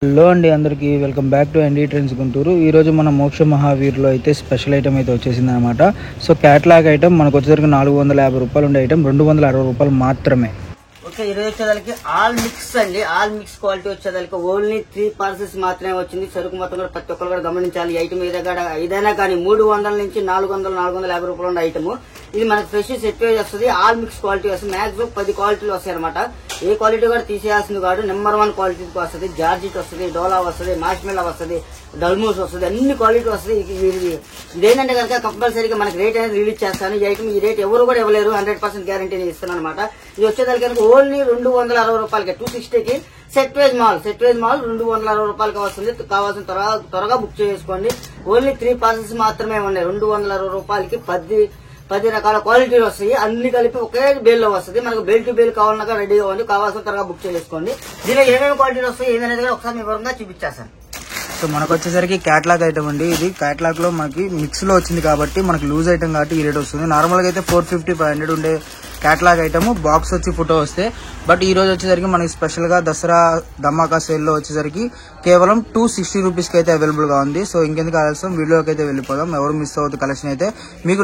Hello అండి, అందరికీ welcome back to ND trends Guntur. ఈరోజు మన మోక్ష మహావీర్లో అయితే స్పెషల్ ఐటమ్ అయితే వచ్చేసింది అనమాట. సో క్యాట్లాగ్ ఐటమ్ మనకు వచ్చేసరికి 450 రూపాయలు ఉండే ఐటమ్ 260 రూపాయలు మాత్రమే. ఓకే, ఈరోజు వచ్చేదానికి ఆల్ మిక్స్ అండి. ఆల్ మిక్స్ క్వాలిటీ వచ్చేదానికి ఓన్లీ 3 పార్సెస్ మాత్రమే వచ్చింది. సరుకు మొత్తం కూడా ప్రతి ఒక్కరు కూడా గమనించాలి. ఈ ఐటమ్ ఏదైనా కానీ 300 నుంచి 450 రూపాయలు ఉన్న ఐటమ్. ఇది మనకు ఫ్రెష్ సెట్ వైజ్ వస్తుంది. ఆల్ మిక్స్ క్వాలిటీ వస్తుంది. మాక్సిమం 10 క్వాలిటీలు వస్తాయి అనమాట. ఏ క్వాలిటీ కూడా తీసేయాల్సింది కాదు. నెంబర్ 1 క్వాలిటీకి వస్తుంది. జార్జిట్ వస్తుంది, డోలా వస్తుంది, మార్ష్మెల్లా వస్తుంది, డల్మోస్ వస్తుంది, అన్ని క్వాలిటీ వస్తుంది. ఇదేంటంటే కనుక కంపల్సరీగా మనకి రేట్ అనేది రిలీజ్ చేస్తాను. ఈ ఐటమ్ ఈ రేట్ ఎవరు కూడా ఇవ్వలేరు. 100% గ్యారంటీ ఇస్తాను అనమాట. ఇది వచ్చేదానికి కనుక ఓన్లీ 260 రూపాయలకి 260కి సెట్ వైజ్ మాల్ 260 రూపాయలకి వస్తుంది. కావాల్సిన త్వరగా బుక్ చేసుకోండి. ఓన్లీ 3 పార్సెస్ మాత్రమే ఉన్నాయి. 260 రూపాయలకి 10 రకాల క్వాలిటీలు వస్తాయి. అన్ని కలిపి ఒకే బేల్ లో వస్తుంది. మనకు బేల్ టు బేల్ కావాలన్నా రెడీగా ఉంది. కావాల్సిన త్వరగా బుక్ చేసుకోండి. దీనిలో ఏమేమి క్వాలిటీలు వస్తాయి ఏంటనేది ఒకసారి వివరంగా చూపించేస్తాను. సో మనకు వచ్చేసరికి క్యాట్లాగ్ ఐటమ్ అండి. ఇది క్యాట్లాగ్ లో మనకి మిక్స్ లో వచ్చింది కాబట్టి మనకి లూజ్ ఐటమ్ కాబట్టి ఈ రేట్ వస్తుంది. నార్మల్ గా అయితే 450-500 ఉండే క్యాట్లాగ్ ఐటమ్ బాక్స్ వచ్చి ఫోటో వస్తే, బట్ ఈ రోజు వచ్చేసరికి మనకి స్పెషల్ గా దసరా ధమాకా సేల్ లో వచ్చేసరికి కేవలం 260 రూపీస్ కి అయితే అవైలబుల్ గా ఉంది. సో ఇంకెందుకు ఆలస్యం, వీడియోకి అయితే వెళ్ళిపోదాం. ఎవరు మిస్ అవుతుంది కలెక్షన్ అయితే. మీకు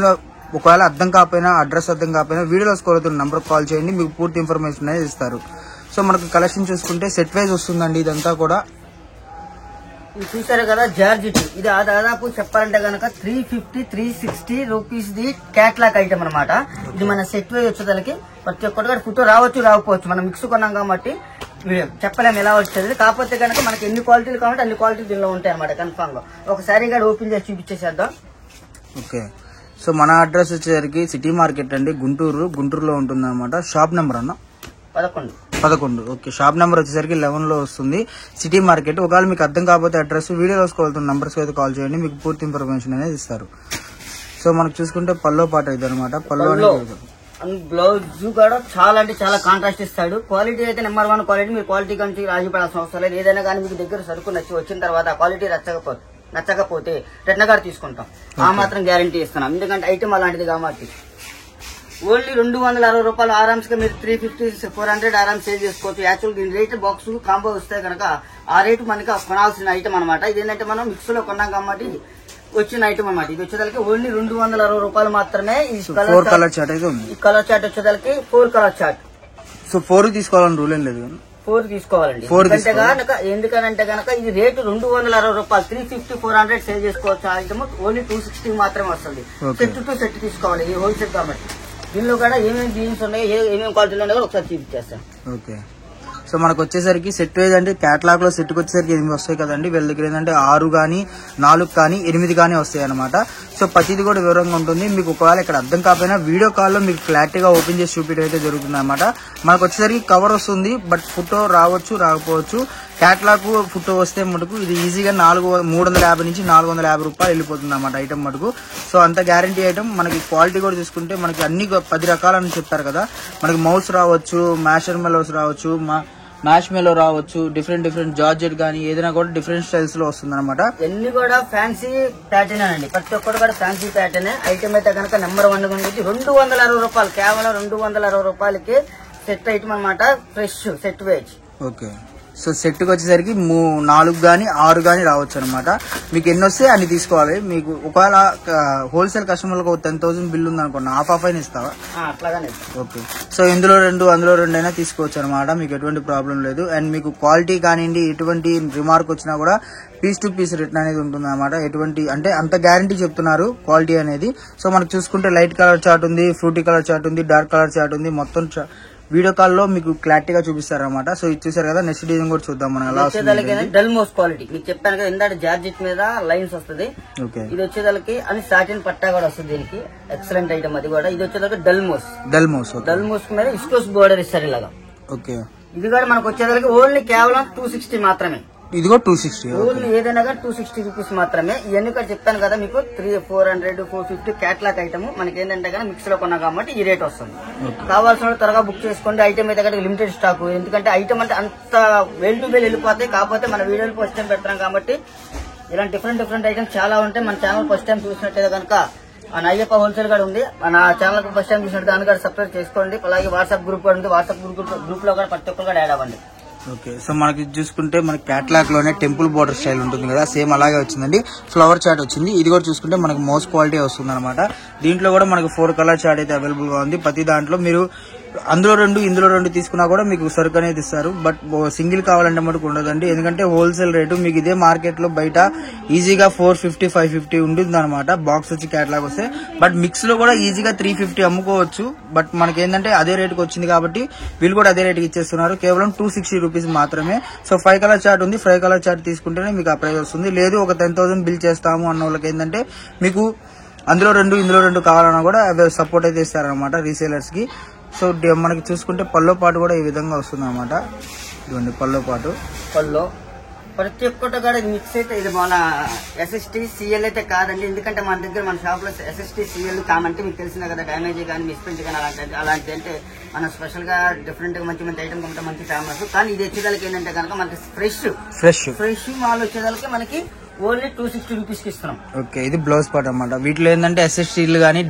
ఒకవేళ అర్థం కాకపోయినా, అడ్రస్ అర్థం కాకపోయినా వీడియోలో స్కోర్ అవుతున్న నంబర్ కాల్ చేయండి, మీకు పూర్తి ఇన్ఫర్మేషన్ అనేది ఇస్తారు. సో మనకు కలెక్షన్ చూసుకుంటే సెట్ వైజ్ వస్తుందండి. ఇదంతా కూడా ఇది చూసారు కదా, జార్జిట్. ఇది దాదాపు చెప్పాలంటే కనుక 350-360 రూపీస్ ది క్యాట్లాగ్ ఐటమ్ అనమాట. ఇది మన సెట్ వైజ్ వచ్చేదానికి ప్రతి ఒక్కటి ఫోటో రావచ్చు రాకపోవచ్చు. మనం మిక్స్ కొన్నాం కాబట్టి చెప్పలేము ఎలా వచ్చేది. కాకపోతే కనుక మనకి ఎన్ని క్వాలిటీలు కావాలంటే అన్ని క్వాలిటీలు దీనిలో ఉంటాయి అనమాట. కన్ఫామ్ గా ఒకసారి కూడా ఓపెన్ చేసి చూపించేసేద్దాం. ఓకే, సో మన అడ్రస్ వచ్చేసరికి సిటీ మార్కెట్ అండి, గుంటూరులో ఉంటుంది అనమాట. షాప్ నెంబర్ అన్న 11. ఓకే, షాప్ నెంబర్ వచ్చేసరికి 11 లో వస్తుంది, సిటీ మార్కెట్. ఒకవేళ మీకు అర్థం కాకపోతే అడ్రస్ వీడియోలో కోలుతున్న నంబర్స్ అయితే కాల్ చేయండి, మీకు పూర్తి ఇన్ఫర్మేషన్ అనేది ఇస్తారు. సో మనకు చూసుకుంటే పల్లో పాట ఇది అనమాట. పల్లో బ్లౌజ్ కూడా చాలా అంటే చాలా కాంట్రాస్ట్ ఇస్తాడు. క్వాలిటీ అయితే నెంబర్ 1 క్వాలిటీ. మీరు క్వాలిటీ కంటే రాజీ పడాల్సిన అవసరం లేదు. ఏదైనా కానీ మీకు దగ్గర సరుకు నచ్చి వచ్చిన తర్వాత క్వాలిటీ నచ్చకపోతే రిటర్న్ కార్డు తీసుకుంటాం. ఆ మాత్రం గ్యారంటీ ఇస్తున్నాం. ఎందుకంటే ఐటమ్ అలాంటిది కాబట్టి. ఓన్లీ 260 రూపాయలు ఆరామ్స్ గా మీరు 350-400 ఆరామ్స్ సేల్ చేసుకోవచ్చు. యాక్చువల్ దీని రేట్ బాక్స్ కాంబో వస్తే కనుక ఆ రేటు మనకి కొనాల్సిన ఐటమ్ అనమాట. ఇదేంటంటే మనం మిక్స్ లో కొన్నాం కాబట్టి వచ్చిన ఐటమ్ అనమాట. ఇది వచ్చేదానికి ఓన్లీ 260 రూపాయలు మాత్రమే. ఈ కలర్ చార్ట్ వచ్చేదానికి 4 కలర్ చార్ట్. సో 4 తీసుకోవాలని రూల్ ఏం లేదు, 4 తీసుకోవాలండి. ఎందుకనంటే కనుక ఇది రేటు 260 రూపాయలు. 350-400 సేల్ చేసుకోవచ్చు. ఐటమ్ ఓన్లీ 260 మాత్రమే వస్తుంది. సెట్ టు సెట్ తీసుకోవాలి. ఈ హోల్సేల్ కాబట్టి దీనిలో కూడా ఏమేమి జీన్స్ ఉన్నాయి, ఏమేమి క్వాలిటీలు ఉన్నాయో ఒకసారి చూపించేస్తాను. ఓకే, సో మనకు వచ్చేసరికి సెట్ వైజ్ అంటే క్యాట్లాగ్ లో సెట్ వచ్చేసరికి 8 వస్తాయి కదండి. వీళ్ళ దగ్గర ఏంటంటే 6 కానీ 4 కానీ 8 కానీ వస్తాయి అనమాట. సో ప్రతిది కూడా వివరంగా ఉంటుంది. మీకు ఒకవేళ ఇక్కడ అర్థం కాకపోయినా వీడియో కాల్లో మీకు క్లారిటీగా ఓపెన్ చేసి చూపించడం అయితే జరుగుతుంది అనమాట. మనకు వచ్చేసరికి కవర్ వస్తుంది, బట్ ఫోటో రావచ్చు రాకపోవచ్చు. క్యాట్లాగ్ ఫోటో వస్తే మటుకు ఇది ఈజీగా 350 నుంచి 450 రూపాయలు వెళ్ళిపోతుంది అన్నమాట ఐటమ్ మటుకు. సో అంత గ్యారంటీ ఐటమ్. మనకి క్వాలిటీ కూడా చూసుకుంటే మనకి అన్ని 10 రకాలని చెప్తారు కదా. మనకి మౌస్ రావచ్చు, మ్యాషర్ మెలోస్ రావచ్చు, మ్యాష్ మెలో రావచ్చు, డిఫరెంట్ జార్జెట్ కానీ ఏదైనా కూడా డిఫరెంట్ స్టైల్స్ లో వస్తుంది అనమాట. అన్ని కూడా ఫ్యాన్సీ ప్యాటర్న్ అండి. ప్రతి ఒక్కటి కూడా ఫ్యాన్సీ ప్యాటర్న్. ఐటమ్ అయితే కనుక నెంబర్ 1 ఉండేది 260 రూపాయలు. కేవలం 260 రూపాయలకి సెట్ ఐటమ్ అనమాట. ఫ్రెష్ సెట్ వేజ్. ఓకే, సో సెట్ కి వచ్చేసరికి 4 కానీ 6 కానీ రావచ్చు అనమాట. మీకు ఎన్ని వస్తే అన్ని తీసుకోవాలి. మీకు ఒకవేళ హోల్సేల్ కస్టమర్లకు 10,000 బిల్ ఉంది అనుకోండి, హాఫ్ అయినా ఇస్తావా? అట్లాగానే. ఓకే, సో ఇందులో 2 అందులో 2 అయినా తీసుకోవచ్చు అనమాట. మీకు ఎటువంటి ప్రాబ్లం లేదు. అండ్ మీకు క్వాలిటీ కానివ్వండి, ఎటువంటి రిమార్క్ వచ్చినా కూడా పీస్ టు పీస్ రిటర్న్ అనేది ఉంటుంది అనమాట. ఎటువంటి అంటే అంత గ్యారంటీ చెప్తున్నారు క్వాలిటీ అనేది. సో మనకు చూసుకుంటే లైట్ కలర్ చార్ట్ ఉంది, ఫ్రూటీ కలర్ చార్ట్ ఉంది, డార్క్ కలర్ చార్ట్ ఉంది. మొత్తం వీడియో కాల్ లో మీకు క్లారిటీగా చూపిస్తారు అనమాట. సో ఇది చూసారు కదా, నెక్స్ట్ డిజైన్ కూడా చూద్దాం మనం ఎలా వస్తుంది. డల్మోస్ క్వాలిటీ మీకు చెప్పాను కదా, ఇందాక జార్జెట్ మీద లైన్స్ వస్తుంది. ఇది వచ్చేదానికి అని సాటిన్ పట్టా కూడా వస్తుంది. దీనికి ఎక్సలెంట్ ఐటమ్ అది కూడా. ఇది వచ్చేదానికి డల్మోస్ మీద ఇస్కోస్ బోర్డర్ ఇస్తారు ఇలాగా. ఓకే, ఇది కూడా మనకు వచ్చేదానికి ఓన్లీ కేవలం 260 మాత్రమే. ఇది కూడా 260. ఓన్లీ ఏదైనా కానీ 260 రూపీస్ మాత్రమే. ఇవన్నీ కూడా చెప్పాను కదా మీకు 400-450 క్యాట్లాగ్ ఐటమ్. మనకి ఏంటంటే కానీ మిక్స్ లో కొన్నా కాబట్టి ఈ రేట్ వస్తుంది. కావాల్సిన త్వరగా బుక్ చేసుకోండి. ఐటమ్ అయితే కదా లిమిటెడ్ స్టాక్. ఎందుకంటే ఐటమ్ అంటే అంత వేల్ టు వేల్ వెళ్ళిపోతాయి. కాకపోతే మన వీడియోలు ఫస్ట్ టైం పెడతాం కాబట్టి ఇలాంటి డిఫరెంట్ ఐటమ్స్ చాలా ఉంటాయి. మన ఛానల్ ఫస్ట్ టైం చూసినట్టయితే కనుక అయ్యప్ప హోల్సేల్ కూడా ఉంది. నా ఛానల్ ఫస్ట్ టైం చూసినట్టు దాన్ని కూడా సబ్స్క్రైబ్ చేసుకోండి. అలాగే వాట్సాప్ గ్రూప్ కూడా ఉంది. వాట్సాప్ గ్రూప్ లో కూడా ప్రతి ఒక్కరు కూడా యాడ్ అవ్వండి. ఓకే, సో మనకి చూసుకుంటే మన క్యాట్లాగ్ లోనే టెంపుల్ బోర్డర్ స్టైల్ ఉంటుంది కదా, సేమ్ అలాగే వచ్చిందండి. ఫ్లవర్ చార్ట్ వచ్చింది. ఇది కూడా చూసుకుంటే మనకి మోస్ట్ క్వాలిటీ వస్తుంది అనమాట. దీంట్లో కూడా మనకి 4 కలర్ చార్ట్ అయితే అవైలబుల్ గా ఉంది. ప్రతి దాంట్లో మీరు అందులో 2 ఇందులో 2 తీసుకున్నా కూడా మీకు సరుకు అనేది ఇస్తారు. బట్ సింగిల్ కావాలంటే మటుకు ఉండదండి, ఎందుకంటే హోల్సేల్ రేటు మీకు ఇదే మార్కెట్ లో బయట ఈజీగా 450 550 ఉంటుంది అనమాట బాక్స్ వచ్చి క్యాట్లాగ్ వస్తే. బట్ మిక్స్ లో కూడా ఈజీగా 350 అమ్ముకోవచ్చు. బట్ మనకి ఏంటంటే అదే రేటుకి వచ్చింది కాబట్టి వీళ్ళు కూడా అదే రేటుకి ఇచ్చేస్తున్నారు. కేవలం 260 రూపీస్ మాత్రమే. సో 5 కలర్ చార్ట్ ఉంది. 5 కలర్ చార్ట్ తీసుకుంటేనే మీకు ఆ ప్రైస్ వస్తుంది. లేదు ఒక 10,000 బిల్ చేస్తాము అన్న వాళ్ళకి ఏంటంటే మీకు అందులో 2 ఇందులో 2 కావాలన్నా కూడా సపోర్ట్ అయితే ఇస్తారనమాట రీసేలర్స్ కి. సో మనకి చూసుకుంటే పల్లో పాటు కూడా ఈ విధంగా వస్తుంది అనమాట. ఇదిగోండి పల్లో పాటు. పల్లో ప్రతి ఒక్కటి కూడా మిక్స్ అయితే ఇది మన SST CL అయితే కాదండి. ఎందుకంటే మన దగ్గర మన షాప్ లో SST CL కామంటే మీకు తెలిసిన కదా, డ్యామేజ్ కానీ మిస్ప్రింట్ కానీ అలాంటి అంటే మనం స్పెషల్ గా డిఫరెంట్ గా మంచి ఐటమ్ కొంటే మంచి ఫేమస్. కానీ ఇది వచ్చేదానికి ఏంటంటే కనుక మనకి ఫ్రెష్ మాల్ వచ్చేదానికి మనకి ఓన్లీ 260 రూపీస్ కి ఇస్తున్నాం. ఓకే, ఇది బ్లౌజ్ పార్ట్ అనమాట. వీటిలో ఏంటంటే SSTలు కానీ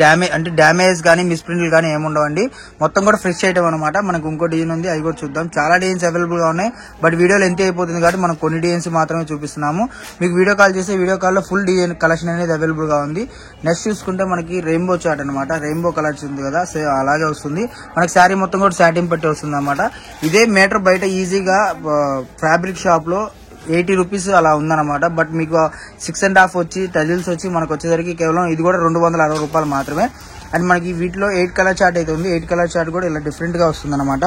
డ్యామేజ్ కానీ మిస్ప్రింట్లు కానీ ఏముండవండి. మొత్తం కూడా ఫ్రెష్ ఐటమ్ అనమాట. మనకు ఇంకో డిజైన్ ఉంది, అవి కూడా చూద్దాం. చాలా డిజైన్స్ అవైలబుల్ గా ఉన్నాయి. బట్ వీడియోలో ఎంత అయిపోతుంది కాబట్టి మనం కొన్ని డిజైన్స్ మాత్రమే చూపిస్తున్నాము. మీకు వీడియో కాల్ చేస్తే వీడియో కాల్ లో ఫుల్ డిజైన్ కలెక్షన్ అనేది అవైలబుల్ గా ఉంది. నెక్స్ట్ చూసుకుంటే మనకి రెయిన్బో చార్ట్ అనమాట. రెయిన్బో కలర్స్ ఉంది కదా, అలాగే వస్తుంది. మనకి శారీ మొత్తం కూడా సాటిన్ పట్టి వస్తుంది అనమాట. ఇదే మీటర్ బయట ఈజీగా ఫ్యాబ్రిక్ షాప్ లో 80 రూపీస్ అలా ఉందన్నమాట. బట్ మీకు 6.5 వచ్చి టజిల్స్ వచ్చి మనకు వచ్చేసరికి కేవలం ఇది కూడా 260 రూపాయలు మాత్రమే. అండ్ మనకి వీటిలో 8 కలర్ చార్ట్ అయితే ఉంది. 8 కలర్ చార్ట్ కూడా ఇలా డిఫరెంట్ గా వస్తుంది అనమాట.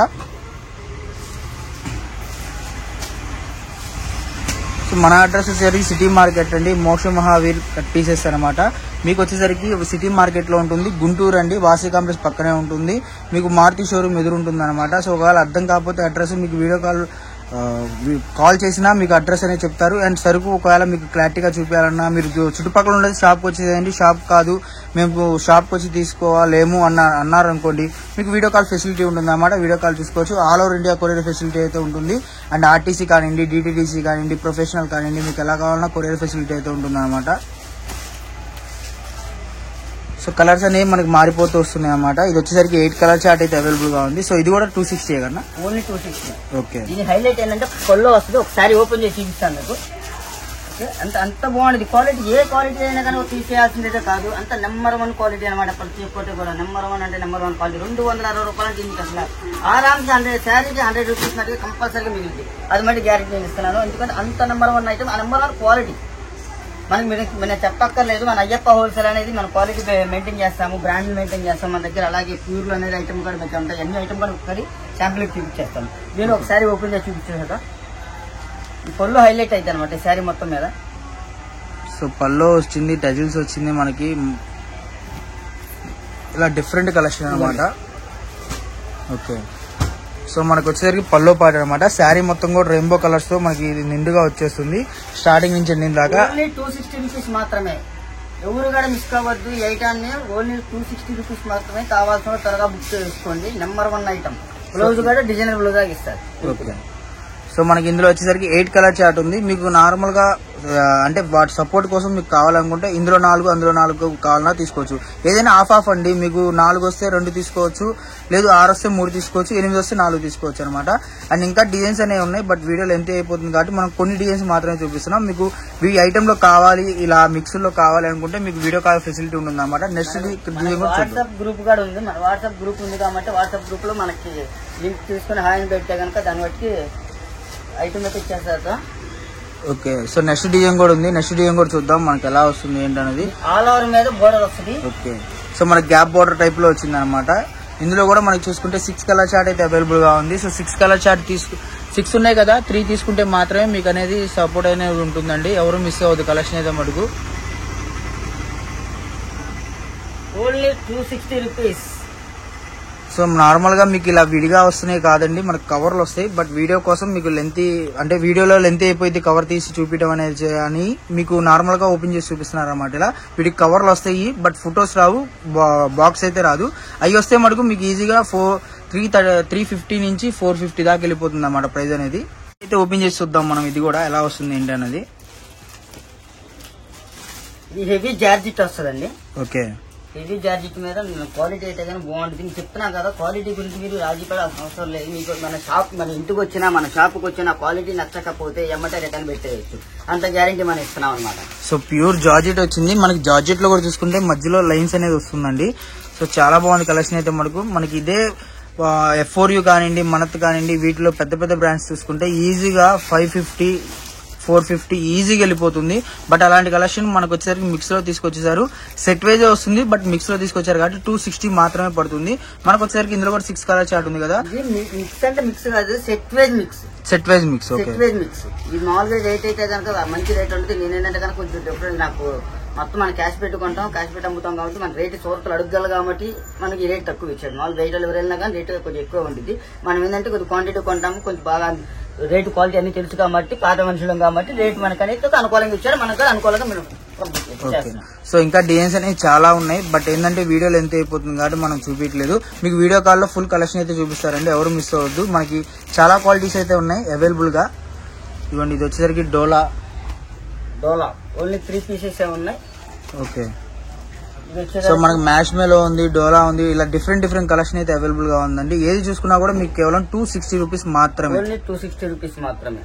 సో మన అడ్రస్ వచ్చేసరికి సిటీ మార్కెట్ అండి, మోక్ష మహావీర్ కట్ పీసెస్ అనమాట. మీకు వచ్చేసరికి సిటీ మార్కెట్ లో ఉంటుంది, గుంటూరు అండి, వాసీ కాంప్లెక్స్ పక్కనే ఉంటుంది. మీకు మారుతి షోరూమ్ ఎదురు ఉంటుంది అనమాట. సో ఒకవేళ అర్థం కాకపోతే అడ్రస్ మీకు వీడియో కాల్ చేసినా మీకు అడ్రస్ అనేది చెప్తారు. అండ్ సరుకు ఒకవేళ మీకు క్లారిటీగా చూపించాలన్నా మీరు చుట్టుపక్కల ఉండేది షాప్కి వచ్చేదండి, షాప్ కాదు మేము షాప్కి వచ్చి తీసుకోవాలేము అన్నారు అనుకోండి, మీకు వీడియో కాల్ ఫెసిలిటీ ఉంటుంది అన్నమాట. వీడియో కాల్ చూసుకోవచ్చు. All over India courier facility అయితే ఉంటుంది. అండ్ RTC కానివ్వండి, DTDC కానివ్వండి, ప్రొఫెషనల్ కానివ్వండి, మీకు ఎలా కావాలన్నా కొరియర్ ఫెసిలిటీ అయితే ఉంటుంది అనమాట. సో కలర్స్ అనేవి మనకి మారిపోతూ వస్తున్నాయి అనమాట. ఇది వచ్చేసరికి 8 కలర్ చార్ట్ అయితే అవైలబుల్ గా ఉంది. సో ఇది కూడా 260 కన్నా, ఓన్లీ 260. ఓకే, ఇది హైలైట్ ఏంటంటే పల్లో వస్తుంది. ఒకసారి ఓపెన్ చేసి చూపిస్తాను మీకు. అంత బాగుంది క్వాలిటీ. ఏ క్వాలిటీ అయినా కానీ తీసేయాల్సిందే కాదు, అంత నెంబర్ 1 క్వాలిటీ అనమాట. ప్రతి ఒక్కటి కూడా నెంబర్ 1 అంటే నెంబర్ 1 క్వాలిటీ. 260 రూపాయలు అంటే ఇంక అసలు ఆరామ్స్ 100 శారీకి 100 రూపీస్ మటుకు కంపల్సరీగా మిగిలింది. అది మళ్ళీ గ్యారెంటీ నేను ఇస్తున్నాను. ఎందుకంటే అంత నెంబర్ 1 ఐటమ్, ఆ నెంబర్ 1 క్వాలిటీ మనకి మీరు చెప్పక్కర్లేదు. మన అయ్యప్ప హోల్సేల్ అనేది మన క్వాలిటీ మెయింటైన్ చేస్తాము, బ్రాండ్ మెయింటైన్ చేస్తాము మన దగ్గర. అలాగే ప్యూర్లు అనేది ఐటమ్ కూడా మంచిగా ఉంటాయి. అన్ని ఐటమ్ కూడా ఒకసారి శాంపుల్ చూపించేస్తాము. నేను ఒకసారి ఓపెన్ చేసి చూపించాక ఈ పళ్ళు హైలైట్ అయితే అనమాట ఈ శారీ మొత్తం మీద. సో పల్లో వచ్చింది, టజిల్స్ వచ్చింది, మనకి ఇలా డిఫరెంట్ కలెక్షన్ అనమాట. ఓకే, సో మనకు వచ్చేసరికి పల్లో పాట అనమాట. శారీ మొత్తం కూడా రెయిన్బో కలర్స్ తో మనకి నిండుగా వచ్చేస్తుంది, స్టార్టింగ్ నుంచి ఎండింగ్ దాకా. ఓన్లీ 260 రూపీస్ మాత్రమే. ఎవరు కూడా మిస్ కావద్దు ఈ ఐటాన్ని. ఓన్లీ 260 రూపీస్ మాత్రమే. కావాల్సిన త్వరగా బుక్ చేసుకోండి. Number 1 item. బ్లౌజ్ కూడా డిజైనర్ బ్లౌజ్ గా ఇస్తారు. ఓకే, సో మనకి ఇందులో వచ్చేసరికి 8 కలర్ చార్ట్ ఉంది. మీకు నార్మల్ గా అంటే వాటి సపోర్ట్ కోసం మీకు కావాలనుకుంటే ఇందులో 4 అందులో 4 కావాలన్నా తీసుకోవచ్చు. ఏదైనా ఆఫ్ అండి. మీకు 4 వస్తే 2 తీసుకోవచ్చు, లేదు 6 వస్తే 3 తీసుకోవచ్చు, 8 వస్తే 4 తీసుకోవచ్చు అనమాట. అండ్ ఇంకా డిజైన్స్ అనేవి ఉన్నాయి. బట్ వీడియోలో ఎంత అయిపోతుంది కాబట్టి మనం కొన్ని డిజైన్స్ మాత్రమే చూపిస్తున్నాం. మీకు ఈ ఐటమ్ లో కావాలి, ఇలా మిక్స్ లో కావాలి అనుకుంటే మీకు వీడియో కాల్ ఫెసిలిటీ ఉంటుంది అనమాట. నెక్స్ట్ వాట్సాప్ గ్రూప్ కూడా ఉంది. మన వాట్సాప్ గ్రూప్ ఉంది కాబట్టి వాట్సాప్ గ్రూప్ లో మనకి లింక్ తీసుకుని హాయ్ పెడితే కనుక దాన్ని బట్టి ఐటమ్ అయితే ఇచ్చేస్తారు. ఓకే, సో నెక్స్ట్ డిజైన్ కూడా ఉంది. నెక్స్ట్ డిజైన్ కూడా చూద్దాం మనకి ఎలా వస్తుంది ఏంటనేది. ఆల్ ఓవర్ మీద బోర్డర్ వస్తుంది. ఓకే, సో మనకి గ్యాప్ బోర్డర్ టైప్ లో వచ్చింది అనమాట. ఇందులో కూడా మనకి చూసుకుంటే 6 కలర్ చార్ట్ అయితే అవైలబుల్ గా ఉంది. సో 6 కలర్ చార్ట్ 6 ఉన్నాయి కదా, 3 తీసుకుంటే మాత్రమే మీకు అనేది సపోర్ట్ అనేది ఉంటుందండి. ఎవరు మిస్ అవ్వదు కలెక్షన్ అయితే మటుకు. Only 260 rupees. సో నార్మల్ గా మీకు ఇలా విడిగా వస్తున్నాయి కాదండి, మనకు కవర్లు వస్తాయి. బట్ వీడియో కోసం మీకు లెంత్ అంటే వీడియోలో లెంత్ అయిపోయింది కవర్ తీసి చూపించడం అనేది అని మీకు నార్మల్ గా ఓపెన్ చేసి చూపిస్తున్నారు అనమాట. ఇలా వీటికి కవర్లు వస్తాయి, బట్ ఫొటోస్ రావు, బాక్స్ అయితే రాదు. అవి వస్తే మటుకు మీకు ఈజీగా 350 నుంచి 450 దాకా వెళ్ళిపోతుంది అన్నమాట ప్రైస్ అనేది. అయితే ఓపెన్ చేసి చూద్దాం మనం ఇది కూడా ఎలా వస్తుంది ఏంటి అనేది. ఇది హెవీ జార్జెట్ వస్తుందండి. ఓకే, హెవీ జార్జెట్ మీద క్వాలిటీ అయితే కానీ బాగుంటుంది. నేను చెప్తున్నాను కదా, క్వాలిటీ గురించి మీరు రాజీ పడాల్సిన అవసరం లేదు. మీకు మన ఇంటికి వచ్చినా మన షాప్కి వచ్చినా క్వాలిటీ నచ్చకపోతే ఎమ్మటే రిటర్న్ పెట్టేయచ్చు, అంత గ్యారంటీ మనం ఇస్తున్నాం అనమాట. సో ప్యూర్ జార్జెట్ వచ్చింది మనకి. జార్జెట్ లో కూడా చూసుకుంటే మధ్యలో లైన్స్ అనేది వస్తుందండి. సో చాలా బాగుంది కలెక్షన్ అయితే మనకి ఇదే F4U కానివ్వండి, మనత్ కానివ్వండి, వీటిలో పెద్ద పెద్ద బ్రాండ్స్ చూసుకుంటే ఈజీగా 550 450 ఈజీగా వెళ్ళిపోతుంది. బట్ అలాంటి కలెక్షన్ మనకు వచ్చేసరికి మిక్స్ లో తీసుకొచ్చేసారు. సెట్ వైజ్ వస్తుంది, బట్ మిక్స్ లో తీసుకొచ్చారు కాబట్టి 260 మాత్రమే పడుతుంది. మనకు వచ్చేసరికి ఇందులో కూడా 6 కలర్ చార్ట్ ఉంది కదా. మిక్స్ అంటే మిక్స్ కాదు, set wise mix. Set wise mix, okay. Set wise mix. ఇది మామూలుగా రేట్ అయితే కనుక మంచి రేట్ ఉంటుంది. నేనేంటంటే కనుక కొంచెం డిఫరెంట్, నాకు మొత్తం మనం క్యాష్ పెట్టుకుంటాం, క్యాష్ పెట్టి అమ్ముతాం కాబట్టి మన రేటు సోర్తులు అడుగుగల కాబట్టి మనకి రేట్ తక్కువ ఇచ్చాడు. మామూలు రేట్ ఎవరు వెళ్ళినా కానీ రేట్ కొంచెం ఎక్కువ ఉంటుంది. మనం ఏంటంటే కొంచెం క్వాంటిటీ కొంటాము, కొంచెం బాగా రేటు క్వాలిటీ అన్ని తెలుసు కాబట్టి, పాత మనుషులం కాబట్టి రేట్ మనకు అనేది అనుకూలంగా ఇచ్చాడు. మనకు అనుకూలంగా మనం చేస్తున్నాం. సో ఇంకా డిజైన్స్ అనేవి చాలా ఉన్నాయి, బట్ ఏంటంటే వీడియోలో ఎంత అయిపోతుంది కాబట్టి మనం చూపించలేదు. మీకు వీడియో కాల్లో ఫుల్ కలెక్షన్ అయితే చూపిస్తారండి, ఎవరు మిస్ అవ్వద్దు. మనకి చాలా క్వాలిటీస్ అయితే ఉన్నాయి అవైలబుల్ గా. ఇవ్వండి, ఇది వచ్చేసరికి డోలా ఓన్లీ 3 పీసెస్ ఉన్నాయి. ఓకే. సో మనకి మ్యాష్ మేలో ఉంది, డోలా ఉంది, ఇలా డిఫరెంట్ కలెక్షన్ అయితే అవైలబుల్ గా ఉందండి. ఏది చూసుకున్నా కూడా మీకు కేవలం 260 రూపీస్ మాత్రమే. ఓన్లీ 260 రూపీస్ మాత్రమే.